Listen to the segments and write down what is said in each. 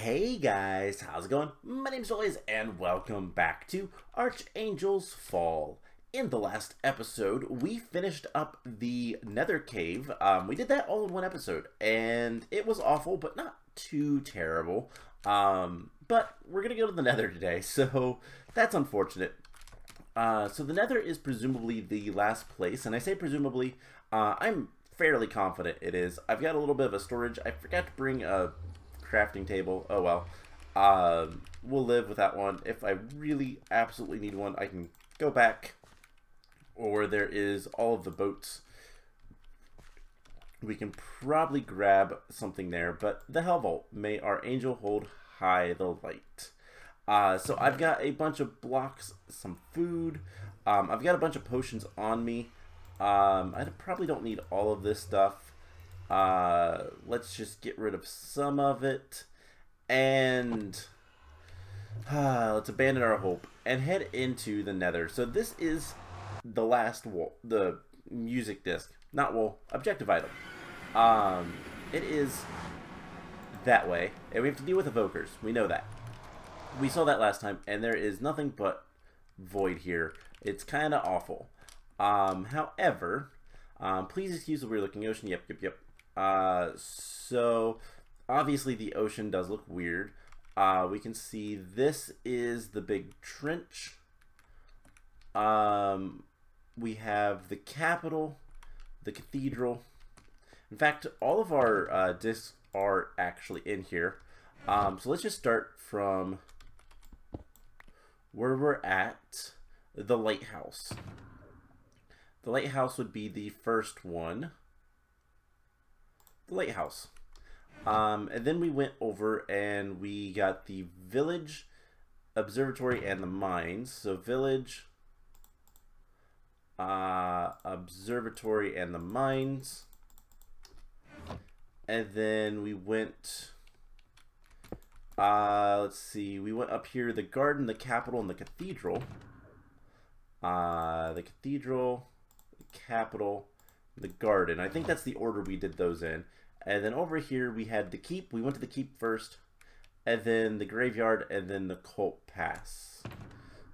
Hey guys, how's it going? My name's Joyce and welcome back to Archangel's Fall. In the last episode, we finished up the Nether cave. We did that all in one episode, and it was awful, but not too terrible. But we're gonna go to the Nether today, so that's unfortunate. So the Nether is presumably the last place, and I say presumably, I'm fairly confident it is. I've got a little bit of a storage. I forgot to bring a crafting table. Oh well. We'll live with that one. If I really absolutely need one, I can go back. Or there is all of the boats. We can probably grab something there, but the Hell Vault. May our angel hold high the light. So I've got a bunch of blocks, some food. I've got a bunch of potions on me. I probably don't need all of this stuff. Let's just get rid of some of it. And let's abandon our hope and head into the Nether. So this is the last wall, the music disc, not wall, objective item. It is that way, and we have to deal with evokers. We know that. We saw that last time, and there is nothing but void here. It's kind of awful. However, please excuse the weird looking ocean. Yep. So obviously the ocean does look weird. We can see this is the big trench. We have the capital, the cathedral. In fact, all of our discs are actually in here. So let's just start from where we're at, the lighthouse. The lighthouse would be the first one. The lighthouse. And then we went over and we got the village, observatory, and the mines. So village, observatory, and the mines. And then we went, let's see, we went up here, the garden, the capital, and the cathedral. The cathedral, the capital, the garden. I think that's the order we did those in. And then over here we had the keep. We went to the keep first, and then the graveyard, and then the cult pass.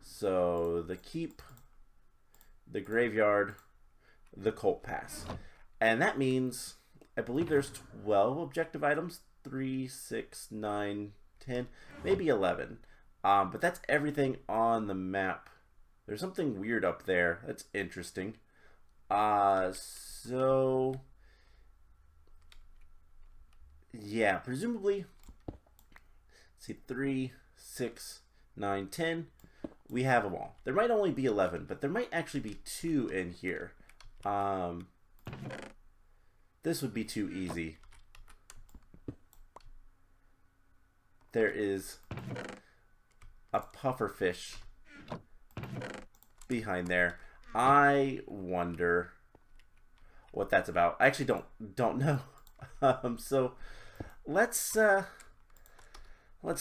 So the keep, the graveyard, the cult pass. And that means, I believe there's 12 objective items. 3, 6, 9, 10, maybe 11. But that's everything on the map. There's something weird up there. That's interesting. So yeah, presumably, let's see, 3, 6, 9, 10. We have them all. There might only be 11, but there might actually be 2 in here. This would be too easy. There is a pufferfish behind there. I wonder what that's about. I actually don't know. So let's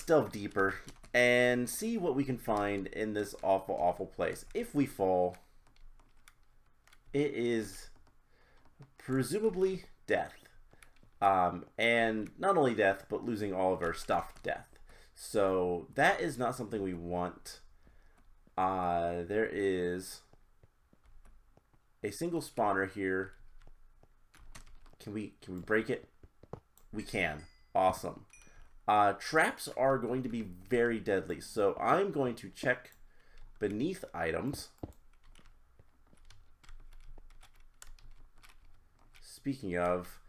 delve deeper and see what we can find in this awful place. If we fall, it is presumably death. And not only death, but losing all of our stuff, death. So that is not something we want. There is a single spawner here. Can we break it? We can. Awesome. Traps are going to be very deadly, so I'm going to check beneath items. Speaking of,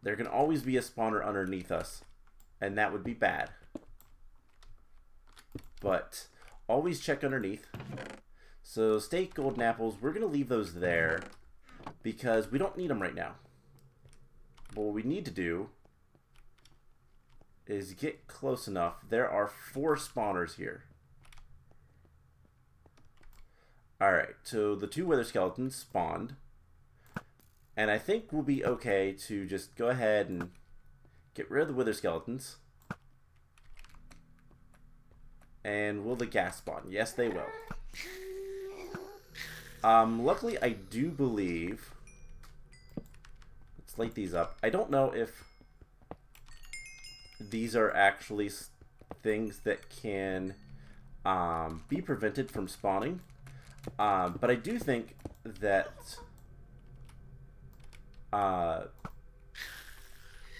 there can always be a spawner underneath us, and that would be bad. But always check underneath. So steak, golden apples, we're going to leave those there because we don't need them right now. But what we need to do is get close enough. There are 4 spawners here. Alright, so the 2 wither skeletons spawned. And I think we'll be okay to just go ahead and get rid of the wither skeletons. And will the gas spawn? Yes, they will. Luckily, I do believe... Let's light these up. I don't know if these are actually things that can be prevented from spawning. But I do think that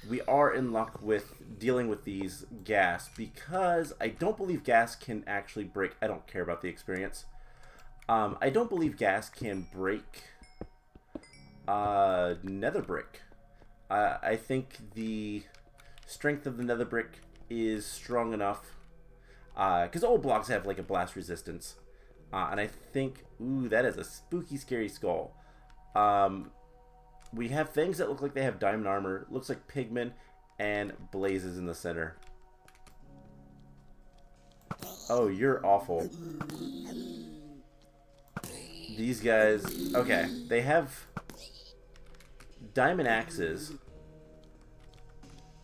we are in luck with dealing with these gas, because I don't believe gas can actually break. I don't care about the experience. I don't believe gas can break nether brick. I think the strength of the nether brick is strong enough, because old blocks have like a blast resistance, and I think, ooh, that is a spooky, scary skull. We have things that look like they have diamond armor. Looks like pigmen and blazes in the center. Oh, you're awful. These guys, okay, they have diamond axes.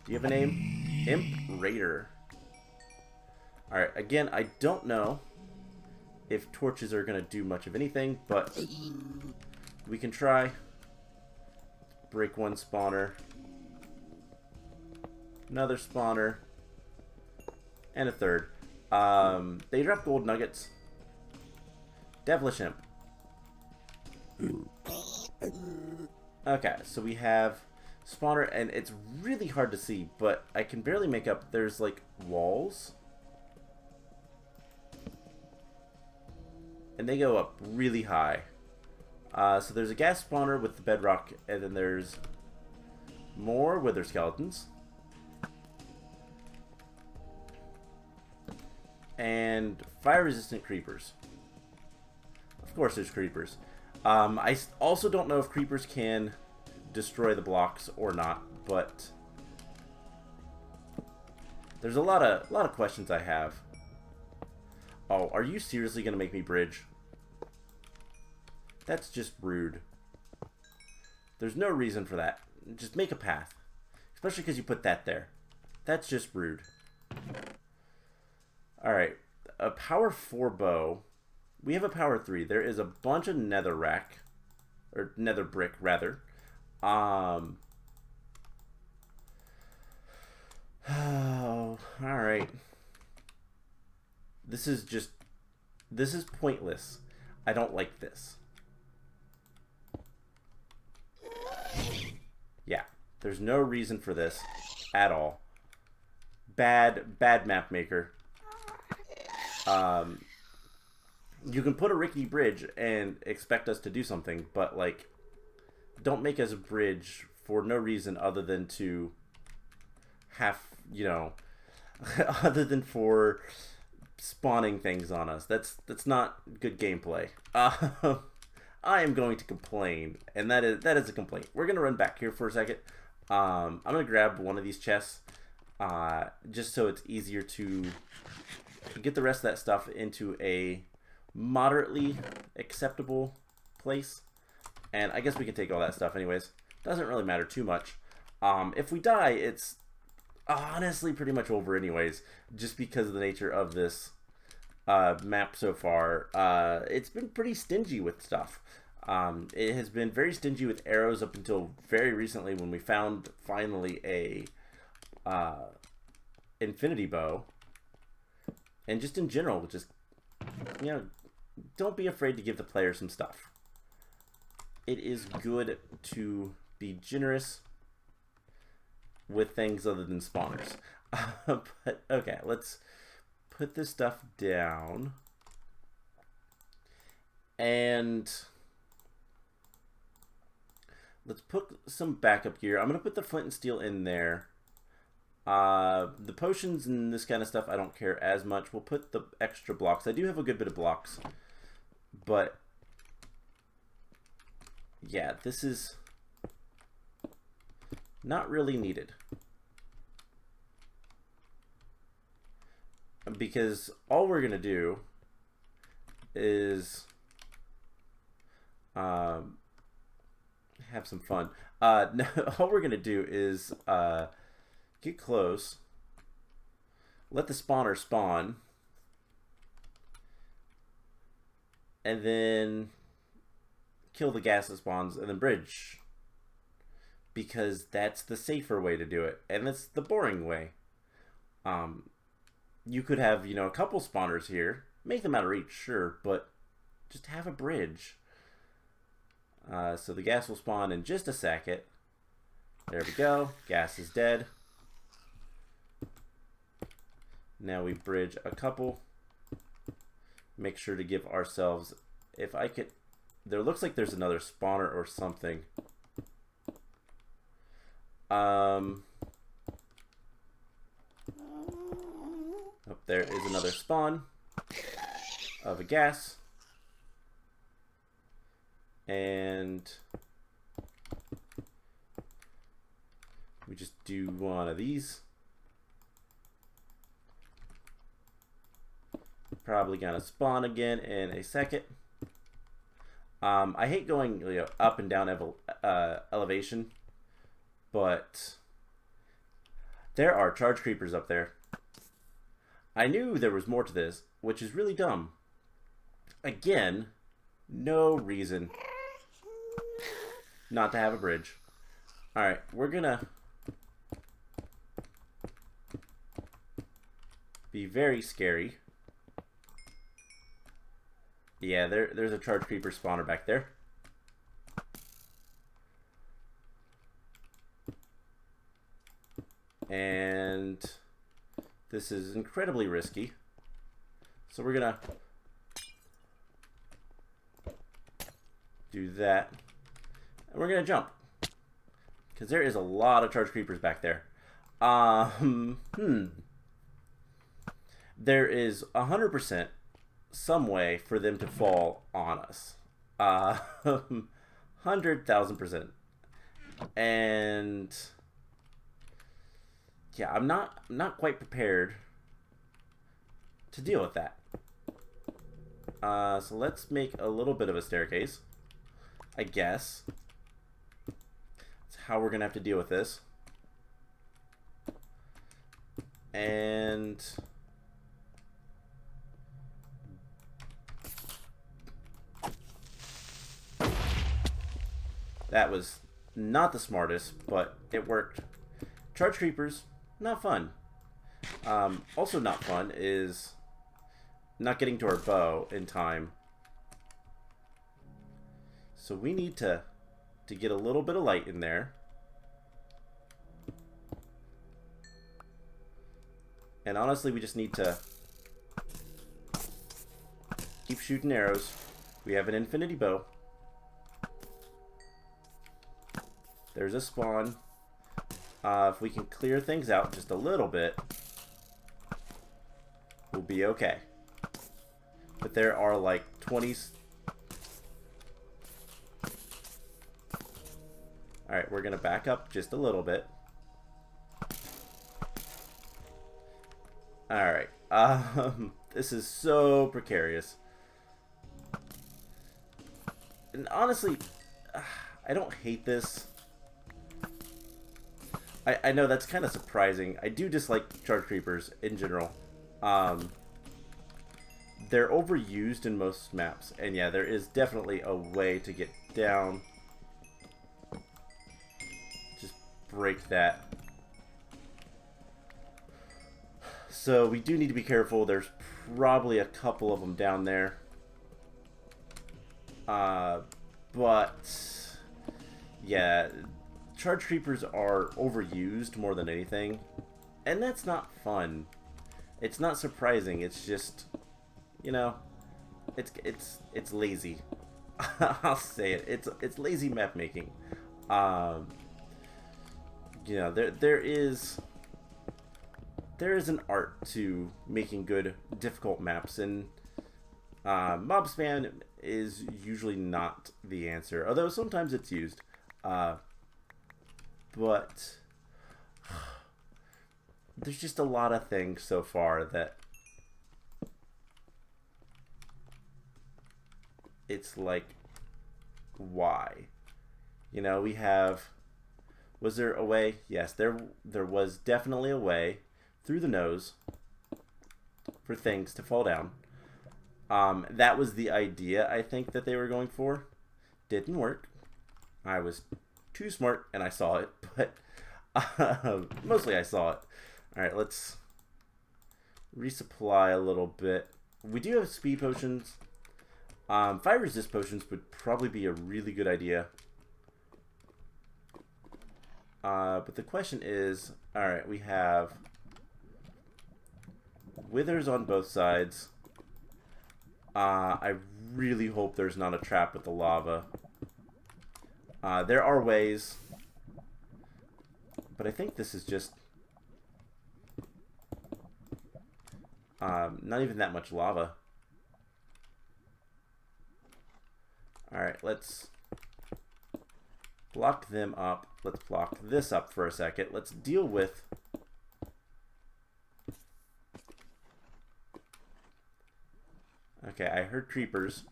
Do you have a name? Imp Raider. Alright, again, I don't know if torches are going to do much of anything, but we can try. Break one spawner. Another spawner. And a third. They drop gold nuggets. Devilish Imp. Okay, so we have spawner, and it's really hard to see, but I can barely make up. There's like walls, and they go up really high. So there's a gas spawner with the bedrock, and then there's more wither skeletons, and fire resistant creepers. Of course there's creepers. I also don't know if creepers can destroy the blocks or not, but there's a lot of questions I have. Oh, are you seriously gonna make me bridge? That's just rude. There's no reason for that. Just make a path, especially because you put that there. That's just rude. All right, a power 4 bow. We have a power 3. There is a bunch of nether rack, or nether brick rather. Oh, all right. This is pointless. I don't like this. Yeah, there's no reason for this at all. Bad map maker. You can put a rickety bridge and expect us to do something, but like, don't make us a bridge for no reason other than to have, you know, other than for spawning things on us. That's not good gameplay. I am going to complain, and that is a complaint. We're gonna run back here for a second. I'm gonna grab one of these chests, just so it's easier to get the rest of that stuff into a moderately acceptable place. And I guess we can take all that stuff anyways. Doesn't really matter too much. If we die, it's honestly pretty much over anyways, just because of the nature of this map so far. It's been pretty stingy with stuff. It has been very stingy with arrows up until very recently, when we found finally a infinity bow. And just in general, just, you know, don't be afraid to give the player some stuff. It is good to be generous with things other than spawners. But okay, let's put this stuff down. And let's put some backup gear. I'm going to put the flint and steel in there. The potions and this kind of stuff, I don't care as much. We'll put the extra blocks. I do have a good bit of blocks, but yeah, this is not really needed, because all we're gonna do is have some fun. No, all we're gonna do is get close, let the spawner spawn, and then kill the gas that spawns, and then bridge. Because that's the safer way to do it, and that's the boring way. Um, you could have, you know, a couple spawners here. Make them out of reach, sure, but just have a bridge. So the gas will spawn in just a second. There we go. Gas is dead. Now we bridge a couple. Make sure to give ourselves, if I could, there looks like there's another spawner or something. Up there is another spawn of a gas. And we just do one of these. Probably gonna spawn again in a second. I hate going, you know, up and down elevation, but there are charge creepers up there. I knew there was more to this, which is really dumb. Again, no reason not to have a bridge. Alright, we're gonna be very scary. Yeah, there's a charge creeper spawner back there. And this is incredibly risky. So we're gonna do that. And we're gonna jump. Because there is a lot of charge creepers back there. There is 100% some way for them to fall on us. 100,000%. And yeah, I'm not quite prepared to deal with that. So let's make a little bit of a staircase, I guess. That's how we're gonna have to deal with this. And that was not the smartest, but it worked. Charge creepers, not fun. Also not fun is not getting to our bow in time. So we need to get a little bit of light in there. And honestly, we just need to keep shooting arrows. We have an infinity bow. There's a spawn. If we can clear things out just a little bit, we'll be okay. But there are like 20... Alright, we're going to back up just a little bit. Alright. This is so precarious. And honestly, I don't hate this. I know that's kind of surprising. I do dislike charge creepers in general. They're overused in most maps. And yeah, there is definitely a way to get down. Just break that. So we do need to be careful. There's probably a couple of them down there. But yeah, charge creepers are overused more than anything, and that's not fun. It's not surprising. It's just, you know, it's lazy. I'll say it. It's lazy map making. You know, there is an art to making good difficult maps, and mob spam is usually not the answer, although sometimes it's used. But there's just a lot of things so far that it's like, why? You know, we have... Was there a way? Yes, there was definitely a way through the nose for things to fall down. That was the idea, I think, that they were going for. Didn't work. I was too smart and I saw it, but mostly I saw it. Alright, let's resupply a little bit. We do have speed potions. Fire resist potions would probably be a really good idea. But the question is, alright, we have withers on both sides. I really hope there's not a trap with the lava. There are ways, but I think this is just not even that much lava. Alright, let's block them up. Let's block this up for a second. Let's deal with... Okay, I heard creepers.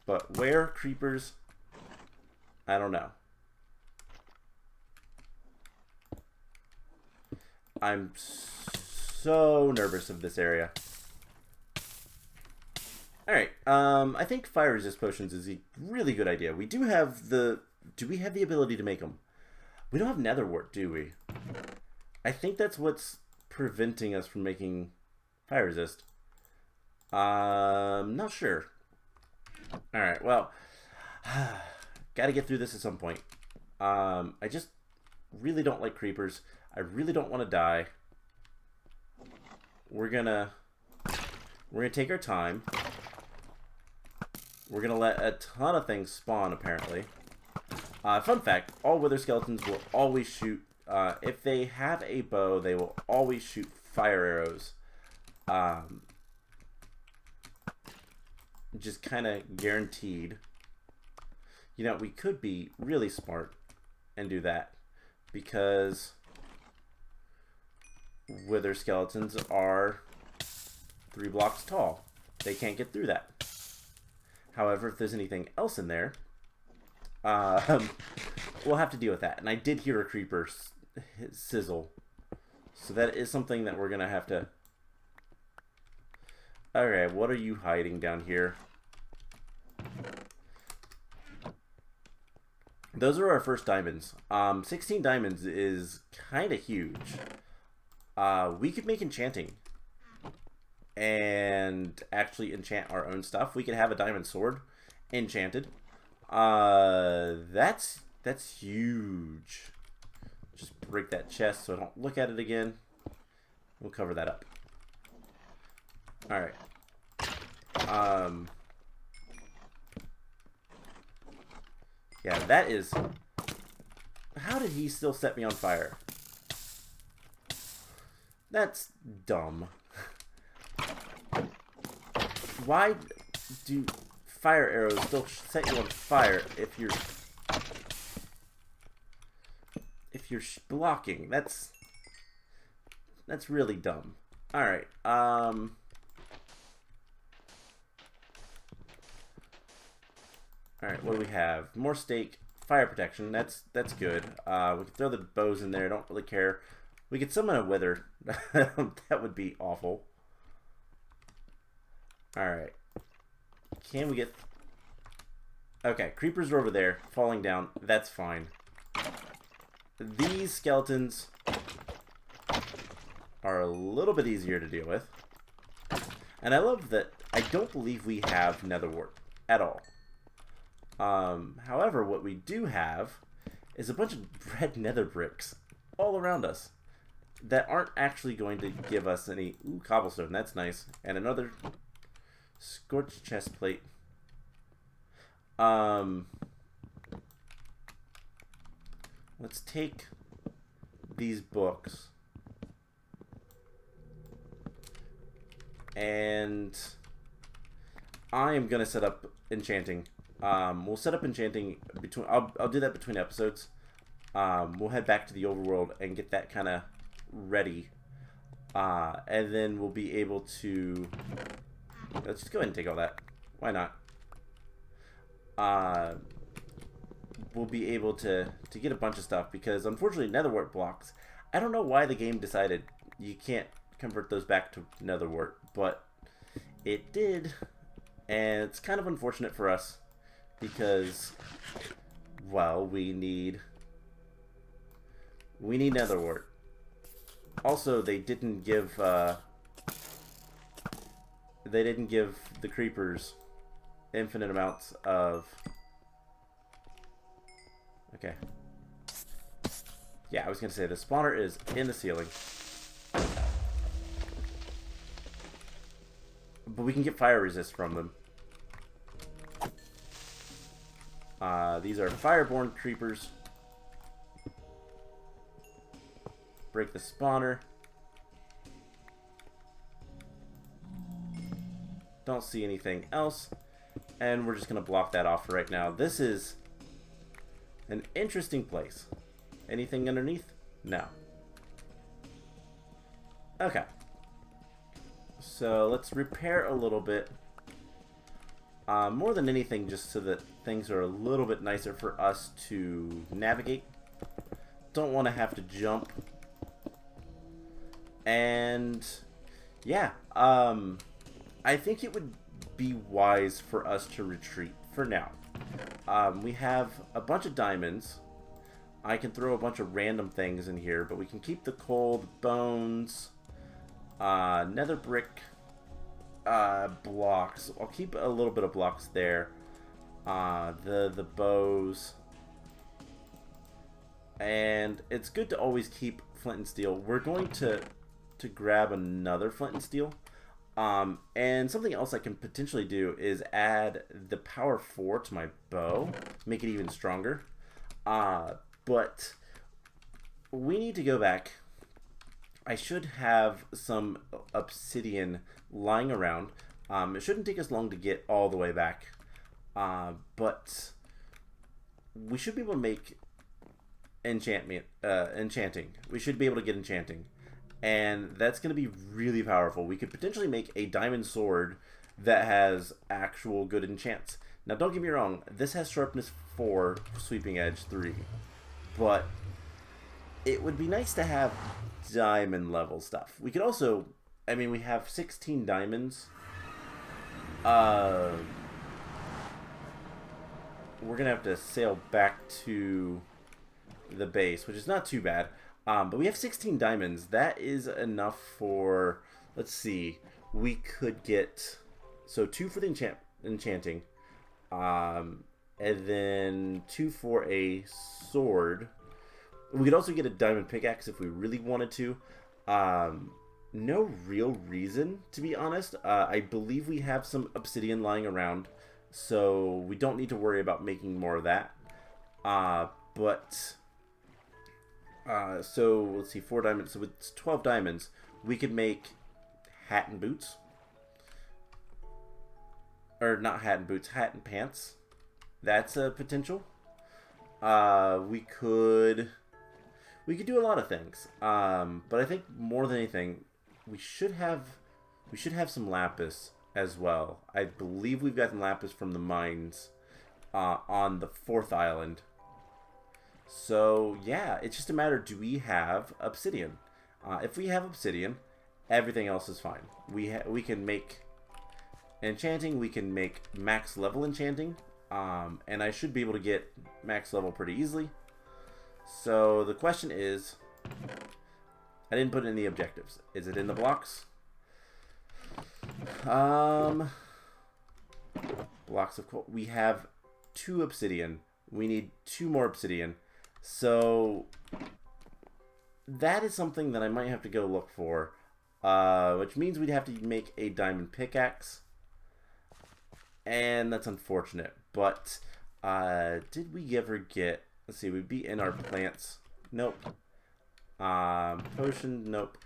But where creepers? I don't know. I'm so nervous of this area. Alright, I think fire resist potions is a really good idea. We do have the... Do we have the ability to make them? We don't have nether wart, do we? I think that's what's preventing us from making fire resist. Not sure. Alright, well, gotta get through this at some point. I just really don't like creepers. I really don't want to die. We're gonna take our time. We're gonna let a ton of things spawn, apparently. Fun fact, all wither skeletons will always shoot, if they have a bow, they will always shoot fire arrows. Just kind of guaranteed. You know, we could be really smart and do that, because wither skeletons are 3 blocks tall. They can't get through that. However, if there's anything else in there, we'll have to deal with that. And I did hear a creeper sizzle, so that is something that we're gonna have to... Alright, what are you hiding down here? Those are our first diamonds. 16 diamonds is kind of huge. We could make enchanting and actually enchant our own stuff. We could have a diamond sword enchanted. That's huge. Just break that chest so I don't look at it again. We'll cover that up. Alright. Yeah, that is... How did he still set me on fire? That's dumb. Why do fire arrows still set you on fire if you're blocking? That's really dumb. All right. All right. What do we have? More steak, fire protection. That's good. We can throw the bows in there. Don't really care. We could summon a wither. That would be awful. Alright. Can we get... Okay, creepers are over there, falling down. That's fine. These skeletons are a little bit easier to deal with. And I love that I don't believe we have nether wart at all. However, what we do have is a bunch of red nether bricks all around us that aren't actually going to give us any... Ooh, cobblestone, that's nice. And another scorched chest plate. Let's take these books and I am gonna set up enchanting. We'll set up enchanting between... I'll do that between episodes. We'll head back to the overworld and get that kind of ready. And then we'll be able to... Let's just go ahead and take all that. Why not? We'll be able to get a bunch of stuff, because unfortunately nether wart blocks, I don't know why the game decided you can't convert those back to nether wart, but it did. And it's kind of unfortunate for us, because, well, we need We need nether wart. Also, they didn't give the creepers infinite amounts of... Okay. Yeah, I was going to say, the spawner is in the ceiling. But we can get fire resist from them. These are fireborn creepers. Break the spawner. Don't see anything else. And we're just going to block that off right now. This is an interesting place. Anything underneath? No. Okay. So let's repair a little bit. More than anything, just so that things are a little bit nicer for us to navigate. Don't want to have to jump. And yeah, I think it would be wise for us to retreat for now. We have a bunch of diamonds. I can throw a bunch of random things in here, but we can keep the coal, the bones, nether brick, blocks. I'll keep a little bit of blocks there. The bows. And it's good to always keep flint and steel. We're going to grab another flint and steel. And something else I can potentially do is add the power 4 to my bow. Make it even stronger. But we need to go back. I should have some obsidian lying around. It shouldn't take us long to get all the way back. But we should be able to make enchanting. We should be able to get enchanting. And that's going to be really powerful. We could potentially make a diamond sword that has actual good enchants. Now, don't get me wrong. This has sharpness 4, sweeping edge 3. But it would be nice to have diamond level stuff. We could also, I mean, we have 16 diamonds. We're going to have to sail back to the base, which is not too bad. But we have 16 diamonds. That is enough for, let's see, we could get, so 2 for the enchanting, and then 2 for a sword. We could also get a diamond pickaxe if we really wanted to. No real reason, to be honest. I believe we have some obsidian lying around, so we don't need to worry about making more of that. So let's see, 4 diamonds. So with 12 diamonds, we could make hat and boots. Or not hat and boots, hat and pants. That's a potential. We could do a lot of things. But I think more than anything, we should have some lapis as well. I believe we've gotten lapis from the mines on the 4th island. So yeah, it's just a matter, do we have obsidian? If we have obsidian, everything else is fine. We can make enchanting, we can make max level enchanting, and I should be able to get max level pretty easily. So the question is, I didn't put in the objectives. Is it in the blocks? Blocks of coal. We have 2 obsidian. We need 2 more obsidian. So that is something that I might have to go look for, which means we'd have to make a diamond pickaxe, and that's unfortunate. But did we ever get, let's see, we'd be in our plants. Nope. Potion, nope.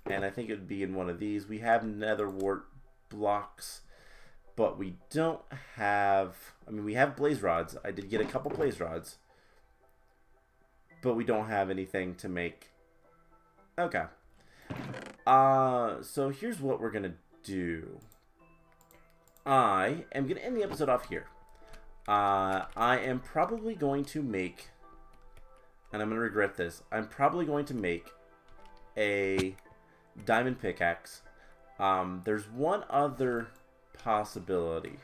And I think it would be in one of these. We have nether wart blocks, but we don't have, I mean, we have blaze rods. I did get a couple blaze rods, but we don't have anything to make. Okay. So here's what we're gonna do. I am gonna end the episode off here. I am probably going to make, and I'm gonna regret this, I'm probably going to make a diamond pickaxe. There's one other possibility.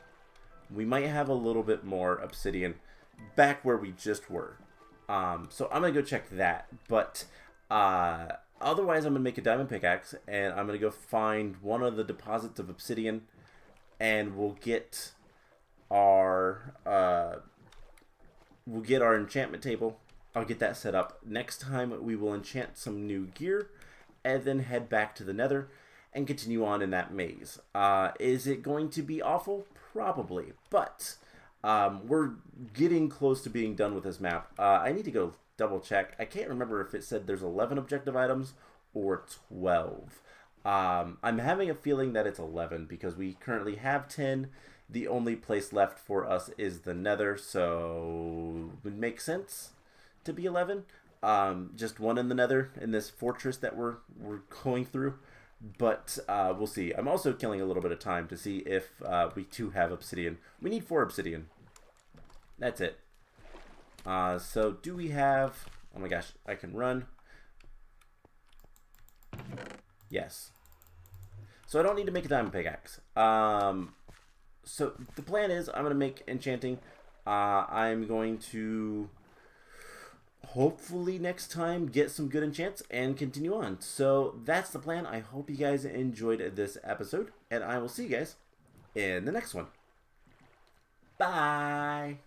We might have a little bit more obsidian back where we just were. So I'm going to go check that. But otherwise, I'm going to make a diamond pickaxe, and I'm going to go find one of the deposits of obsidian, and we'll get our enchantment table. I'll get that set up. Next time, we will enchant some new gear, and then head back to the Nether and continue on in that maze. Is it going to be awful? Probably, but we're getting close to being done with this map. I need to go double check. I can't remember if it said there's 11 objective items or 12. I'm having a feeling that it's 11 because we currently have 10. The only place left for us is the Nether, so it would make sense to be 11. Just one in the Nether in this fortress that we're going through. But we'll see. I'm also killing a little bit of time to see if we do have obsidian. We need 4 obsidian. That's it. So do we have... Oh my gosh, I can run. Yes. So I don't need to make a diamond pickaxe. So the plan is I'm going to make enchanting. I'm going to hopefully next time get some good enchants and continue on. So that's the plan. I hope you guys enjoyed this episode, and I will see you guys in the next one. Bye.